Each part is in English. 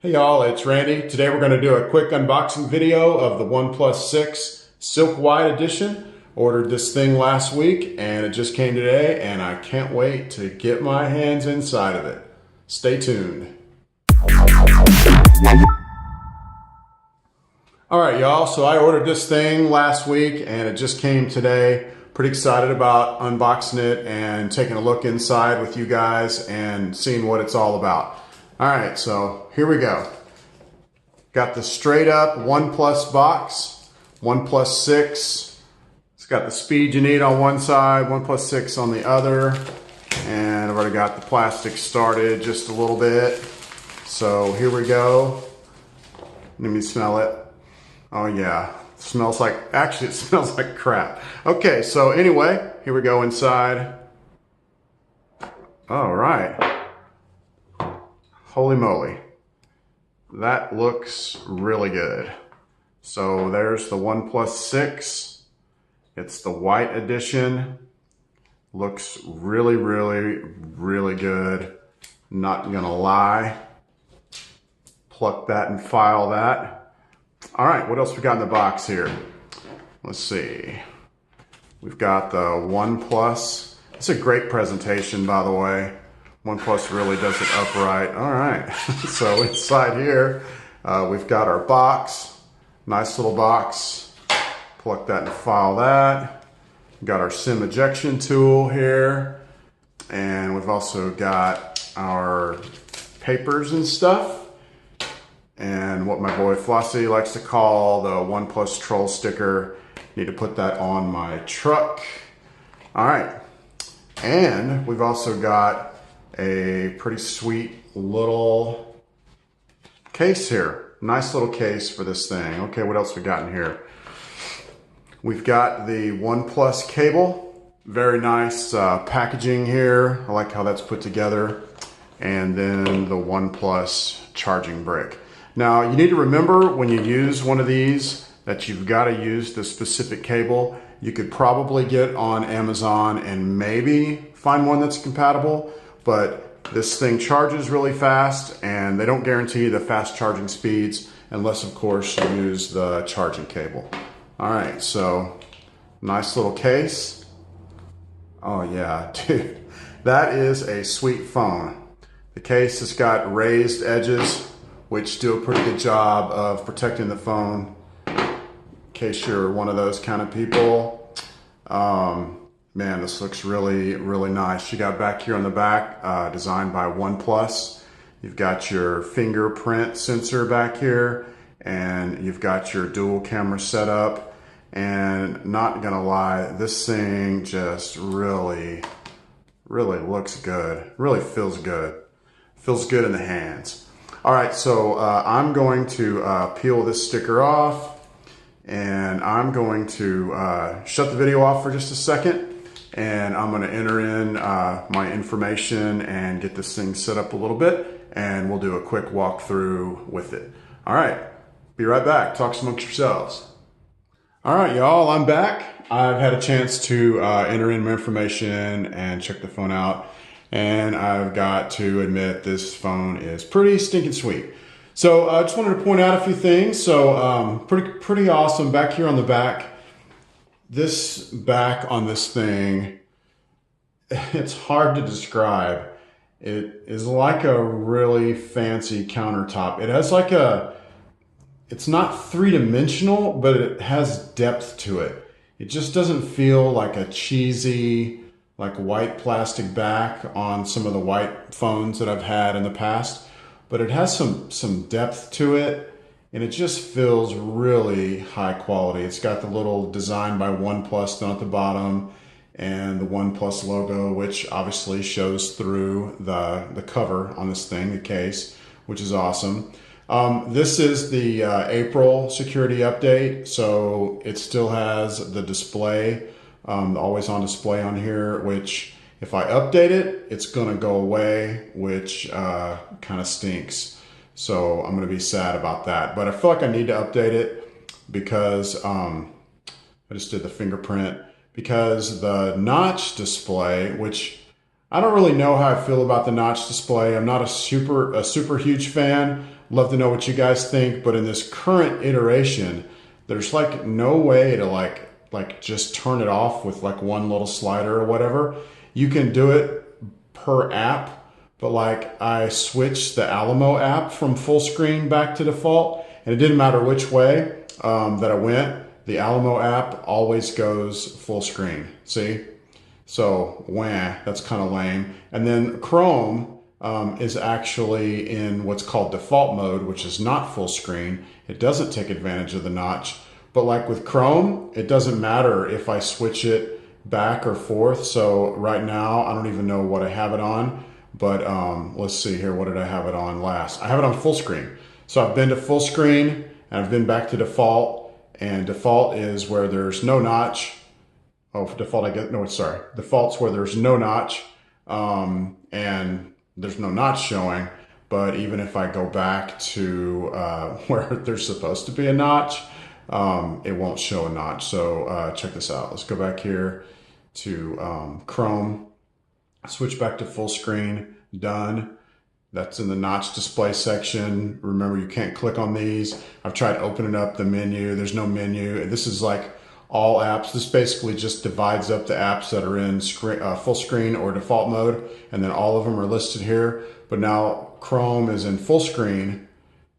Hey y'all, it's Randy. Today we're going to do a quick unboxing video of the OnePlus 6 Silk White Edition. Ordered this thing last week and it just came today and I can't wait to get my hands inside of it. Stay tuned. Alright y'all, so I ordered this thing last week and it just came today. Pretty excited about unboxing it and taking a look inside with you guys and seeing what it's all about. Alright, so here we go. Got the straight up OnePlus box, OnePlus 6. It's got the speed you need on one side, OnePlus 6 on the other. And I've already got the plastic started just a little bit. So here we go. Let me smell it. Oh yeah, it smells like, actually it smells like crap. Okay, so anyway, here we go inside. All right. Holy moly, that looks really good. So there's the OnePlus 6. It's the white edition. Looks really, really good. Not gonna lie. Pluck that and file that. All right, what else we got in the box here? Let's see. We've got the OnePlus. It's a great presentation, by the way. OnePlus really does it upright. All right, so inside here, we've got our box. Nice little box. Pluck that and file that. We've got our SIM ejection tool here. And we've also got our papers and stuff. And what my boy Flossie likes to call the OnePlus troll sticker. Need to put that on my truck. All right, and we've also got a pretty sweet little case here. Nice little case for this thing. Okay, what else we got in here? We've got the OnePlus cable. Very nice packaging here. I like how that's put together. And then the OnePlus charging brick. Now, you need to remember when you use one of these that you've got to use the specific cable. You could probably get on Amazon and maybe find one that's compatible. But this thing charges really fast and they don't guarantee the fast charging speeds unless of course you use the charging cable. All right, so nice little case. Oh yeah, dude, that is a sweet phone. The case has got raised edges, which do a pretty good job of protecting the phone in case you're one of those kind of people. Man, this looks really, really nice. You got back here on the back, designed by OnePlus. You've got your fingerprint sensor back here, and you've got your dual camera setup. And not gonna lie, this thing just really looks good. Really feels good. Feels good in the hands. All right, so I'm going to peel this sticker off, and I'm going to shut the video off for just a second. And I'm gonna enter in my information and get this thing set up a little bit, and we'll do a quick walkthrough with it. All right, be right back. Talk amongst yourselves. All right, y'all, I'm back. I've had a chance to enter in my information and check the phone out, and I've got to admit this phone is pretty stinking sweet. So I just wanted to point out a few things. So pretty awesome back here on the back. This back on this thing, it's hard to describe. It is like a really fancy countertop. It has like it's not three-dimensional, but it has depth to it. It just doesn't feel like a cheesy, like white plastic back on some of the white phones that I've had in the past, but it has some depth to it. And it just feels really high quality. It's got the little design by OnePlus down at the bottom and the OnePlus logo, which obviously shows through the cover on this thing, the case, which is awesome. This is the April security update, so it still has the display, the always on display on here, which if I update it, it's gonna go away, which kind of stinks. So I'm going to be sad about that. But I feel like I need to update it because I just did the fingerprint. Because the notch display, which I don't really know how I feel about the notch display. I'm not a super huge fan. Love to know what you guys think, but in this current iteration, there's like no way to like just turn it off with like one little slider or whatever. You can do it per app, but like I switched the Alamo app from full screen back to default, and it didn't matter which way that I went. The Alamo app always goes full screen. See? So, wah, that's kind of lame. And then Chrome is actually in what's called default mode, which is not full screen. It doesn't take advantage of the notch. But like with Chrome, it doesn't matter if I switch it back or forth. So right now, I don't even know what I have it on. But let's see here. What did I have it on last? I have it on full screen. So I've been to full screen and I've been back to default. And default is where there's no notch. Oh, for default, I get, no, sorry. Default's where there's no notch, and there's no notch showing. But even if I go back to where there's supposed to be a notch, it won't show a notch. So check this out. Let's go back here to Chrome, switch back to full screen, done. That's in the notch display section. Remember, you can't click on these. I've tried opening up the menu. There's no menu. This is like all apps. This basically just divides up the apps that are in full screen or default mode, and then all of them are listed here. But now Chrome is in full screen,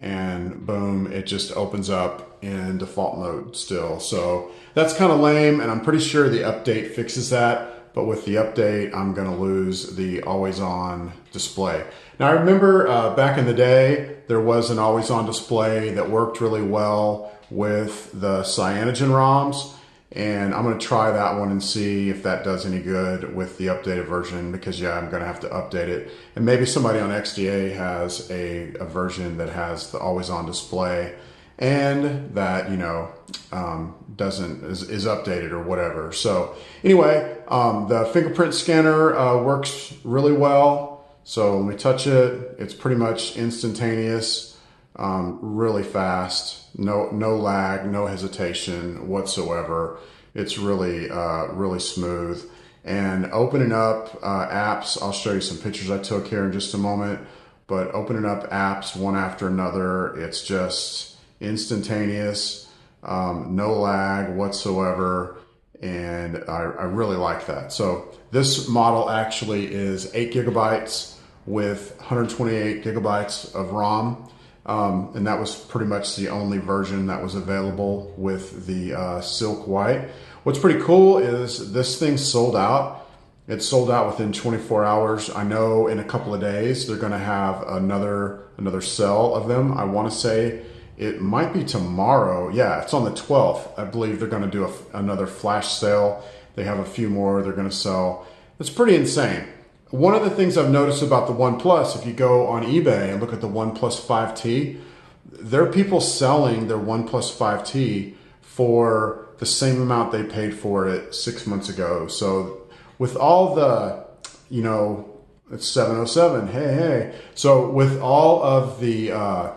and boom, it just opens up in default mode still. So that's kind of lame, and I'm pretty sure the update fixes that. But with the update, I'm going to lose the always-on display. Now, I remember back in the day, there was an always-on display that worked really well with the cyanogen ROMs. And I'm going to try that one and see if that does any good with the updated version, because yeah, I'm going to have to update it. And maybe somebody on XDA has a version that has the always-on display and that, you know, is updated or whatever. So anyway, the fingerprint scanner works really well. So let me touch it. It's pretty much instantaneous, really fast, no lag, no hesitation whatsoever. It's really, really smooth. And opening up apps, I'll show you some pictures I took here in just a moment, but opening up apps one after another, it's just instantaneous, no lag whatsoever, and I really like that. So this model actually is 8 gigabytes with 128 gigabytes of ROM, and that was pretty much the only version that was available with the Silk White. What's pretty cool is this thing sold out. It sold out within 24 hours. I know in a couple of days they're going to have another sell of them. I want to say it might be tomorrow. Yeah, it's on the 12th. I believe they're going to do another flash sale. They have a few more they're going to sell. It's pretty insane. One of the things I've noticed about the OnePlus, if you go on eBay and look at the OnePlus 5T, there are people selling their OnePlus 5T for the same amount they paid for it 6 months ago. So with all the, you know, it's 707, hey. So with all of the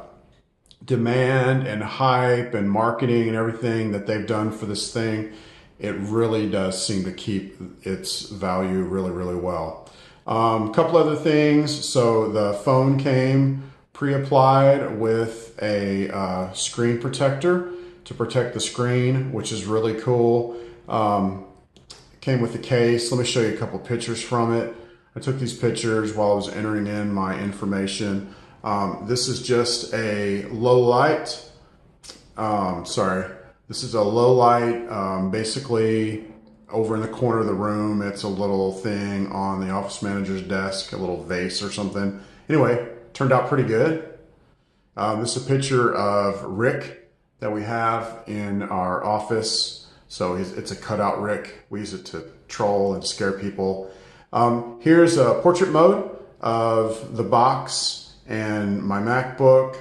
demand and hype and marketing and everything that they've done for this thing, it really does seem to keep its value really, really well. A couple other things. So the phone came pre-applied with a screen protector to protect the screen, which is really cool. Came with the case. Let me show you a couple pictures from it. I took these pictures while I was entering in my information. This is just a low light. This is a low light, basically over in the corner of the room. It's a little thing on the office manager's desk, a little vase or something. Anyway, turned out pretty good. This is a picture of Rick that we have in our office. So it's a cutout Rick. We use it to troll and scare people. Here's a portrait mode of the box and my MacBook.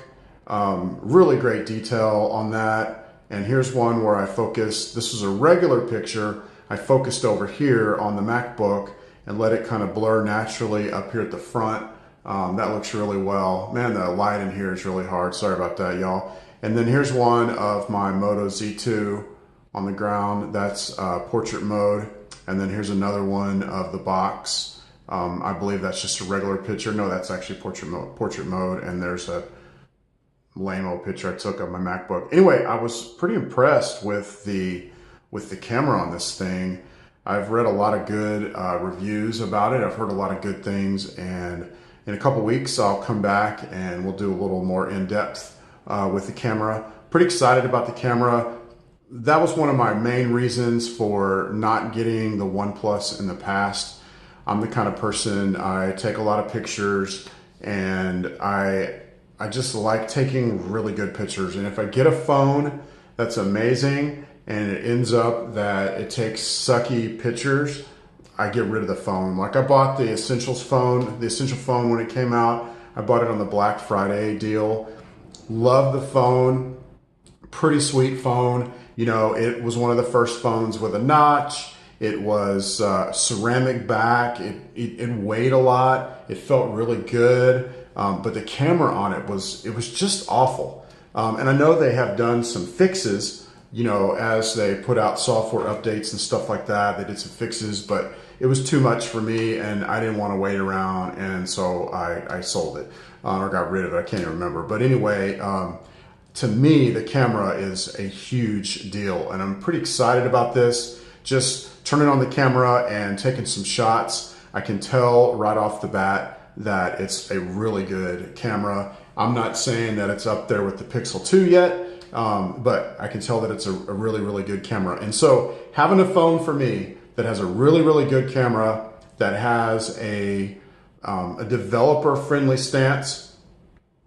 Really great detail on that. And here's one where I focused. This was a regular picture. I focused over here on the MacBook and let it kind of blur naturally up here at the front. That looks really well. Man, the light in here is really hard. Sorry about that, y'all. And then here's one of my Moto Z2 on the ground. That's portrait mode. And then here's another one of the box. I believe that's just a regular picture. No, that's actually portrait mode. And there's a lame-o picture I took of my MacBook. Anyway, I was pretty impressed with the camera on this thing. I've read a lot of good reviews about it. I've heard a lot of good things, and in a couple weeks I'll come back and we'll do a little more in-depth with the camera. Pretty excited about the camera. That was one of my main reasons for not getting the OnePlus in the past. I'm the kind of person, I take a lot of pictures, and I just like taking really good pictures. And if I get a phone that's amazing and it ends up that it takes sucky pictures, I get rid of the phone. Like I bought the Essential phone when it came out. I bought it on the Black Friday deal. Love the phone, pretty sweet phone. You know, it was one of the first phones with a notch. It was ceramic back. It weighed a lot. It felt really good. But the camera on it was just awful. And I know they have done some fixes, you know, as they put out software updates and stuff like that. They did some fixes, but it was too much for me and I didn't want to wait around. And so I sold it or got rid of it. I can't even remember. But anyway, to me, the camera is a huge deal and I'm pretty excited about this. Just turning on the camera and taking some shots, I can tell right off the bat that it's a really good camera. I'm not saying that it's up there with the Pixel 2 yet, but I can tell that it's a really, really good camera. And so having a phone for me that has a really, really good camera, that has a developer-friendly stance.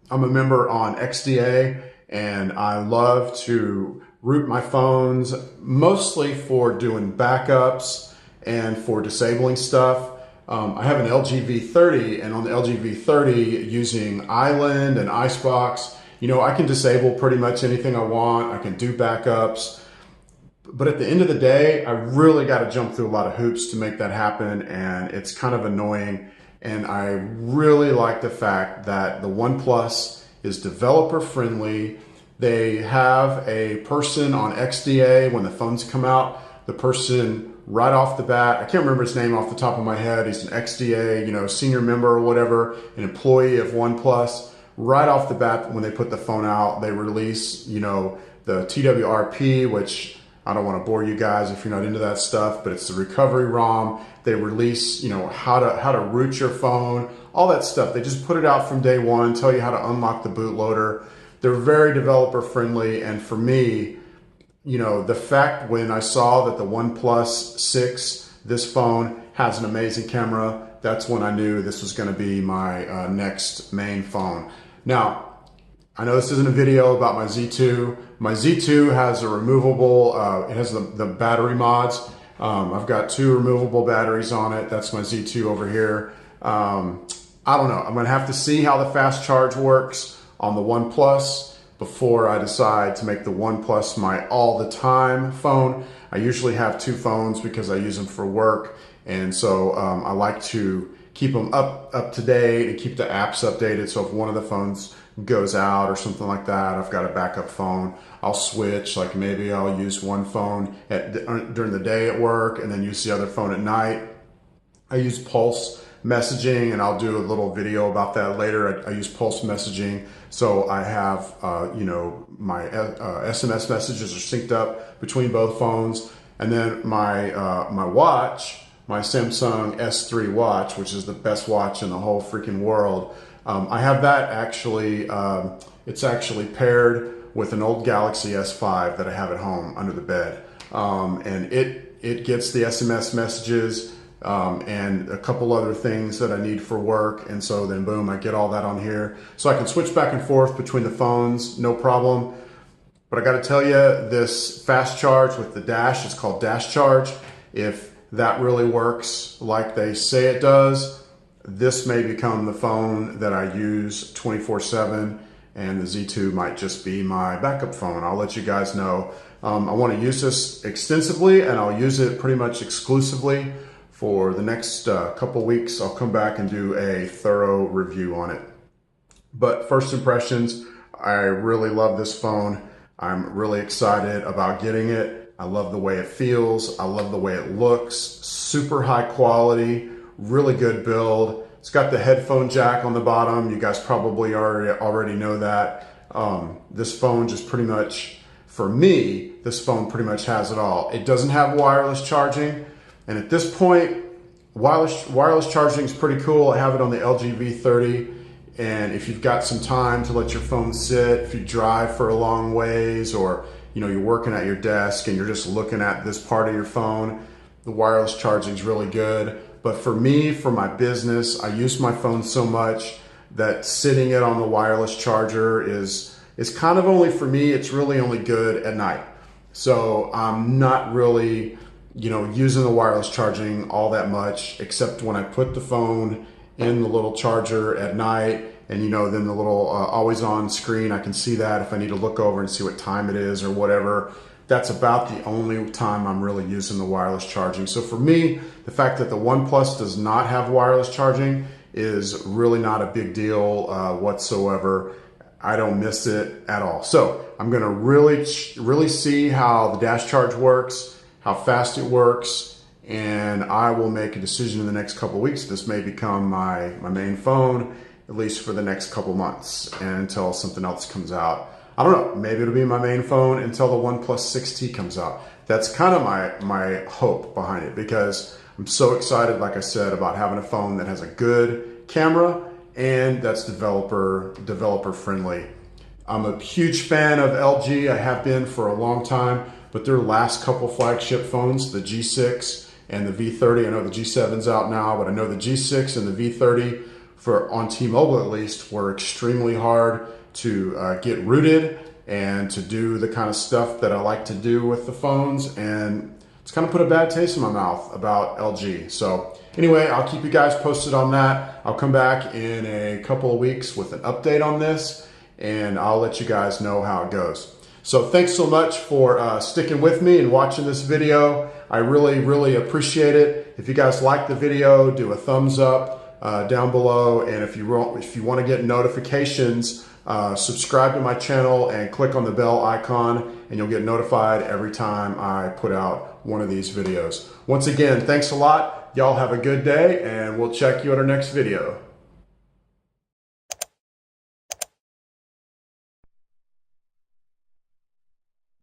I'm a member on XDA, and I love to root my phones mostly for doing backups and for disabling stuff. I have an LG V30, and on the LG V30 using Island and Icebox, you know, I can disable pretty much anything I want. I can do backups. But at the end of the day, I really got to jump through a lot of hoops to make that happen, and it's kind of annoying. And I really like the fact that the OnePlus is developer friendly. They have a person on XDA when the phones come out, the person right off the bat, I can't remember his name off the top of my head. He's an XDA, you know, senior member or whatever, an employee of OnePlus. Right off the bat, when they put the phone out, they release, you know, the TWRP, which I don't want to bore you guys if you're not into that stuff, but it's the recovery ROM. They release, you know, how to root your phone, all that stuff. They just put it out from day one, tell you how to unlock the bootloader. They're very developer friendly, and for me, you know, the fact when I saw that the OnePlus 6, this phone has an amazing camera, that's when I knew this was going to be my next main phone. Now, I know this isn't a video about my Z2. My Z2 has a removable, it has the battery mods. I've got 2 removable batteries on it. That's my Z2 over here. I don't know. I'm going to have to see how the fast charge works on the OnePlus before I decide to make the OnePlus my all-the-time phone. I usually have 2 phones because I use them for work, and so I like to keep them up to date and keep the apps updated. So if one of the phones goes out or something like that, I've got a backup phone. I'll switch, like maybe I'll use one phone during the day at work and then use the other phone at night. I use Pulse messaging, and I'll do a little video about that later. I use Pulse messaging, so I have, you know, my SMS messages are synced up between both phones, and then my watch, my Samsung S3 watch, which is the best watch in the whole freaking world. I have that actually, it's actually paired with an old Galaxy S5 that I have at home under the bed. And it gets the SMS messages and a couple other things that I need for work. And so then boom, I get all that on here. So I can switch back and forth between the phones, no problem. But I gotta tell you, this fast charge with the dash, it's called Dash Charge. If that really works like they say it does, this may become the phone that I use 24/7, and the Z2 might just be my backup phone. I'll let you guys know. I want to use this extensively, and I'll use it pretty much exclusively for the next couple weeks. I'll come back and do a thorough review on it. But first impressions, I really love this phone. I'm really excited about getting it. I love the way it feels. I love the way it looks. Super high quality, really good build. It's got the headphone jack on the bottom. You guys probably already know that. This phone just pretty much, for me, this phone pretty much has it all. It doesn't have wireless charging, and at this point, wireless charging is pretty cool. I have it on the LG V30, and if you've got some time to let your phone sit, if you drive for a long ways, or you're working at your desk and you're just looking at this part of your phone, the wireless charging is really good. But for me, for my business, I use my phone so much that sitting it on the wireless charger is kind of only for me. It's really only good at night. So I'm not really, using the wireless charging all that much, except when I put the phone in the little charger at night, and then the little always on screen, I can see that if I need to look over and see what time it is or whatever. That's about the only time I'm really using the wireless charging. So for me, the fact that the OnePlus does not have wireless charging is really not a big deal whatsoever. I don't miss it at all. So I'm gonna really see how the dash charge works, how fast it works, and I will make a decision in the next couple of weeks. This may become my main phone, at least for the next couple months, and until something else comes out. I don't know, maybe it'll be my main phone until the OnePlus 6T comes out. That's kind of my hope behind it, because I'm so excited, like I said, about having a phone that has a good camera and that's developer friendly. I'm a huge fan of LG. I have been for a long time, but their last couple flagship phones, the G6 and the V30, I know the G7's out now, but I know the G6 and the V30, on T-Mobile at least, were extremely hard to get rooted and to do the kind of stuff that I like to do with the phones, and it's kind of put a bad taste in my mouth about LG. So anyway, I'll keep you guys posted on that. I'll come back in a couple of weeks with an update on this, and I'll let you guys know how it goes. So thanks so much for sticking with me and watching this video. I really appreciate it. If you guys like the video, do a thumbs up down below, and if you want to get notifications, subscribe to my channel and click on the bell icon, and you'll get notified every time I put out one of these videos. Once again, thanks a lot. Y'all have a good day, and we'll check you at our next video.